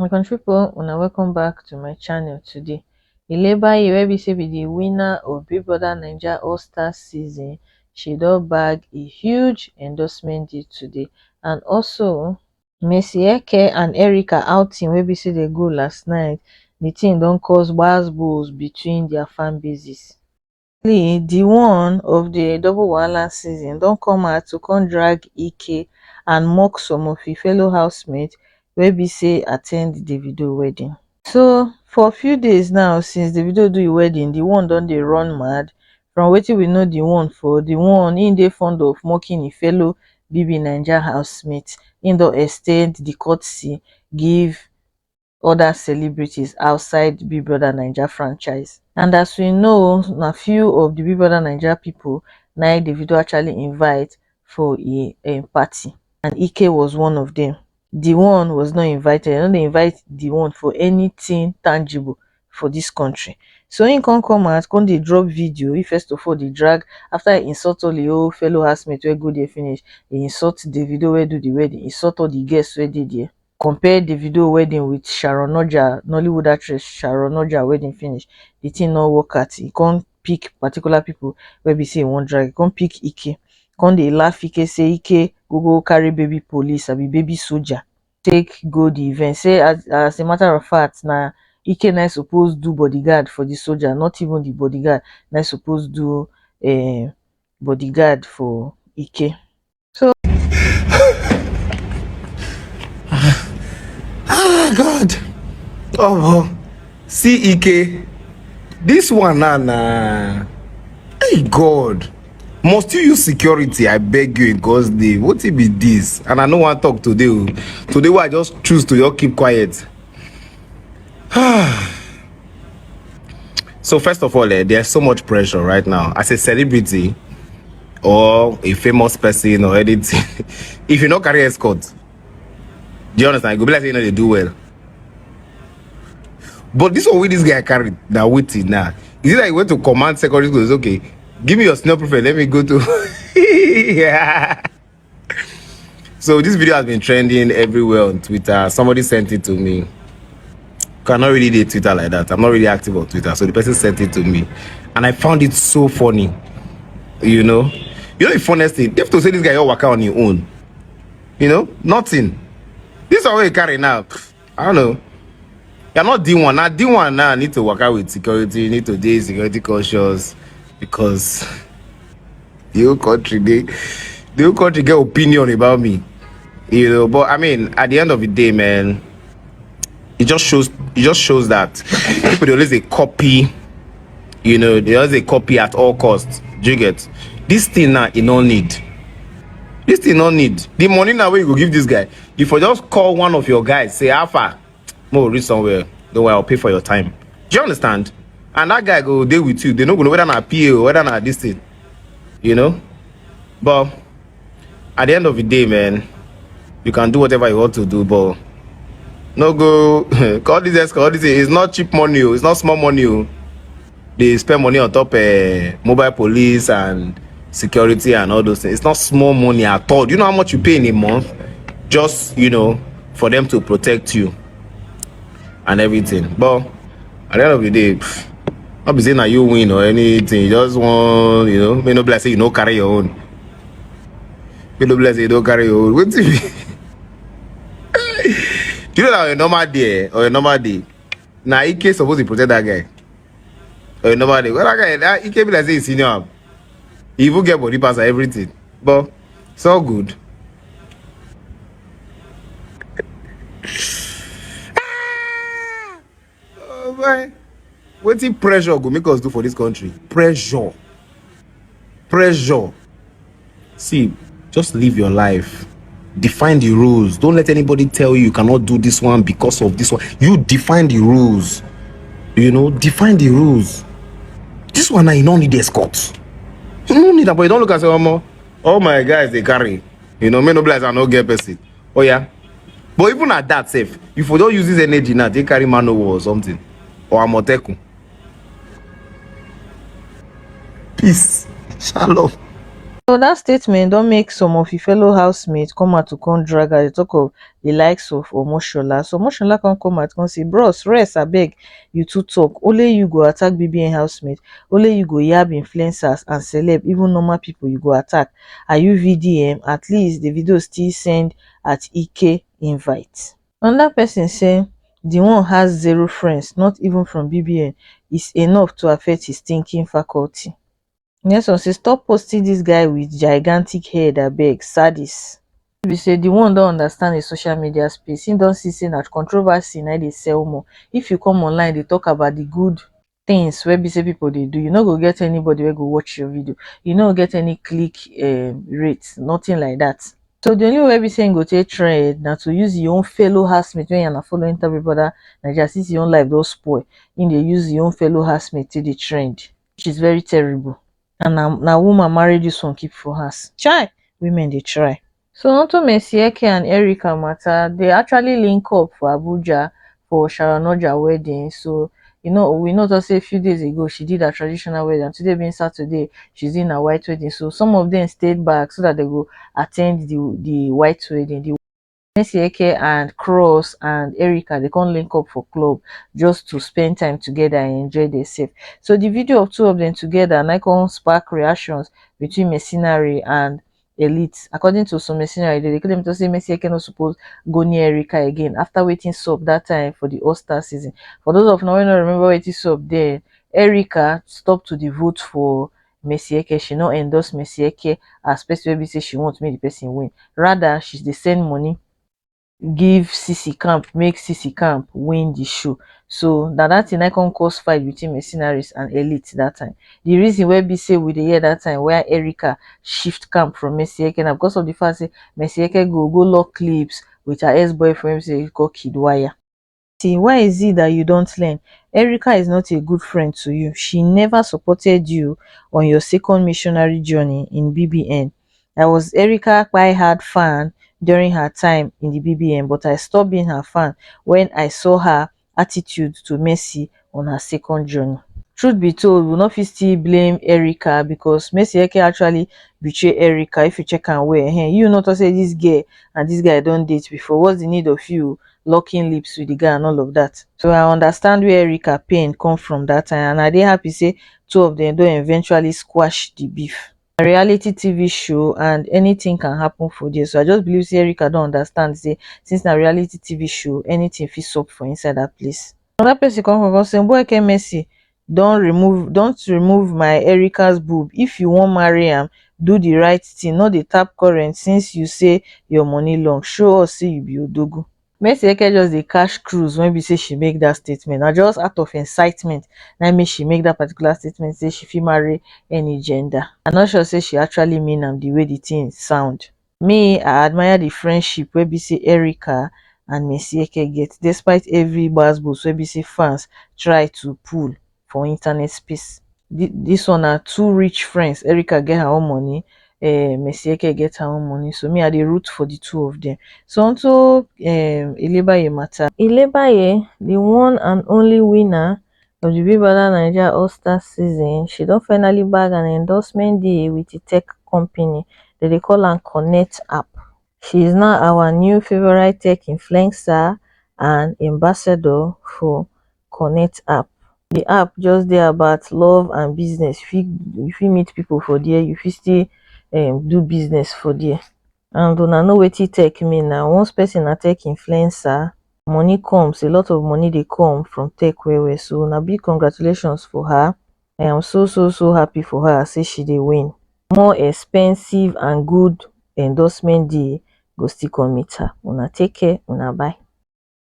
My country people, una welcome back to my channel today. Ilebaye, wey be say be the winner of Big Brother Naija All-Star season, she don bag a huge endorsement deal today. And also, Mercy and Erica outing wey be say dey go last night, the thing don cause gbas between their fan bases. The one of the double wahala season don come out to come drag Ike and mock some of his fellow housemates wey be say at ten d Davido wedding. So for a few days now since Davido do him wedding, the one don dey run mad. From wetin we know the one for, the one im dey fond of mocking him fellow BB Naija housemates. Im don ex ten d the courtesy give other celebrities outside Big Brother Naija franchise. And as we know, na few of the Big Brother Naija people na Davido actually invite for a party, and Ike was one of them. The one was not invited. They don't invite the one for anything tangible for this country. So him come out, come dey drop video. He first of all dey drag after he insult all the old fellow housemates wey go there finish. He insult Davido wey do the wedding, insult all the guests wey dey there. Compare Davido wedding with Sharon Oja, Nollywood actress Sharon Oja wedding finish. The thing no work out. He can't pick particular people wey be say he wan drag. He can't pick Ike. Come dey laugh Ike say Ike go carry baby police abi baby soldier take go the event. Say as a matter of fact, na Ike na suppose do bodyguard for the soldier, not even the bodyguard na suppose do bodyguard for Ike. So God, oh, see Ike, this one nah. Hey God, must you use security? I beg you in God's name. What it be this? And I no want to talk today. Today, I just choose to just keep quiet. So first of all, there's so much pressure right now as a celebrity or a famous person or anything. If you not carry escort, do you understand? You go be like you know they do well. But this one with this guy carried now waiting now. Is it like you went to command secondary school? It's okay. Give me your senior prefect. Let me go to yeah. So this video has been trending everywhere on Twitter. Somebody sent it to me. Cannot really do Twitter like that. I'm not really active on Twitter. So the person sent it to me. And I found it so funny. You know the funniest thing, they have to say this guy all work out on your own. You know, nothing. This is how you carry now. I don't know. You're not Deeone. Now Deeone now need to work out with security. You need to do security cautious because the whole country get opinion about me. You know, but I mean, at the end of the day, man, it just shows that people always a copy. You know, they always a copy at all costs. Do you get this thing now? You don't need. This thing no need. The money now where you go give this guy. If you just call one of your guys, say Alpha, mo reach somewhere. Don't worry, I'll pay for your time. Do you understand? And that guy go deal with you. They don't know whether na PA or whether na this thing. You know? But at the end of the day, man, you can do whatever you want to do, but no go call this escort. This is not cheap money, it's not small money. They spend money on top mobile police and security and all those things. It's not small money at all. Do you know how much you pay in a month? Just, you know, for them to protect you and everything. But at the end of the day, not be saying that you win or anything. You just want, you know, may no bless say you don't carry your own. May no bless say you don't carry your own. What do you do you know that on a normal day or a normal day, now Ike supposed to protect that guy? Or a normal day. Well, that guy, Ike be like say he's senior. He even get body pass and everything. But it's all good. Oh boy. What the pressure go make us do for this country? Pressure. See, just live your life. Define the rules. Don't let anybody tell you cannot do this one because of this one. You define the rules. You know, define the rules. This one now you don't need escorts. You don't need that, but you don't look at say all my guys they carry. You know, me no bless I no get person. Oh yeah. But even at that safe, if we don't use this energy now, they carry manowar or something. Or Amotekun. Peace. Shalom. So dat statement don make some of im fellow housemates come out to come drag her. Dey talk of the likes of Omoshola. So Omoshola come out come say, bros rest abeg, you too talk, only you go attack BBN housemate, only you go yab influencers and celeb, even normal people you go attack. Are you VDM? At least the video still send at Ike invite. Another person say Deeone has zero friends, not even from BBN. It's enough to affect his thinking faculty. Next one say, stop posting this guy with gigantic head abeg, sadis. Be say the one don understand the social media space. Him don see say na controversy na dey sell more. If you come online dey talk about the good things wey be say people dey do, you no go get anybody wey go watch your video. You no go get any click rate, nothing like that. So the only way be say him go take trend na to use your own fellow housemate wey una follow enter Big Brother Naija, since your own life don spoil. Him dey use your own fellow housemate take dey trend, which is very terrible. And na woman marry this one keep for house. Chai, women dey try. So onto Mesieke and Erica matter, they actually link up for Abuja for Sharanoja wedding. So we know just say a few days ago she did her traditional wedding, and today being Saturday she's doing a white wedding. So some of them stayed back so that they go attend the white wedding. The Mesieke and Cross and Erica, they can't link up for club just to spend time together and enjoy themselves. So the video of two of them together and I can spark reactions between Mercenary and Elite. According to some Mercenary, they claim to say Mesieke no suppose go near Erica again after waiting sub that time for the All-Star season. For those of now who don't remember waiting sub there, Erica stopped to the vote for Mesieke. She not endorse Mesieke as person wey say she wants to make the person win. Rather, she's the send money give CC Camp, make CC Camp win the show. So that thing I can cause fight between Mercenaries and Elite that time. The reason why be say we dey hear that time where Erica shift camp from Mesieke na because of the fact say Mesieke go lock clips with her ex-boyfriend say called Kid Wire. See, why is it that you don't learn? Erica is not a good friend to you. She never supported you on your second missionary journey in BBN. I was Erica quite hard fan during her time in the BBN, but I stopped being her fan when I saw her attitude to Mercy on her second journey. Truth be told, we no fit still blame Erica because Mesieke actually betray Erica. If you check am well, you know to say this girl and this guy don't date before. What's the need of you locking lips with the guy and all of that? So I understand where Erica pain come from that time, and I dey happy say two of them don't eventually squash the beef. A reality TV show and anything can happen for this. So I just believe say Erica don't understand say since na reality TV show, anything fit sup for inside that place. Another person come say, boy, Mercy, don't remove my Erica's boob. If you wan marry am, do the right thing, not the tap current. Since you say your money long, show us say you be odogu. Mesieke just dey cash cruise when we say she make that statement. Na just out of incitement na make she make that particular statement say she fit marry any gender. I'm not sure say she actually mean am the way the thing sound. Me, I admire the friendship wey be say Erica and Mesieke get, despite every gbasgbos wey be say fans try to pull for internet space. This one are two rich friends. Erica get her own money, Mesieke get her own money. So me, I dey root for the two of them. So onto Ilebaye matter. Ilebaye, the one and only winner of the Big Brother Naija All-Star season, she don finally bag an endorsement deal with the tech company that they call am Connect app. She is now our new favorite tech influencer and ambassador for Connect app. The app just dey about love and business. You fit meet people for there, you fit still do business for there. And una know wetin tech mean na. Once person na tech influencer, money comes, a lot of money dey come from tech well. So na big congratulations for her. I am so happy for her say she dey win. More expensive and good endorsement deal go still come meet her. Una take care, una bye.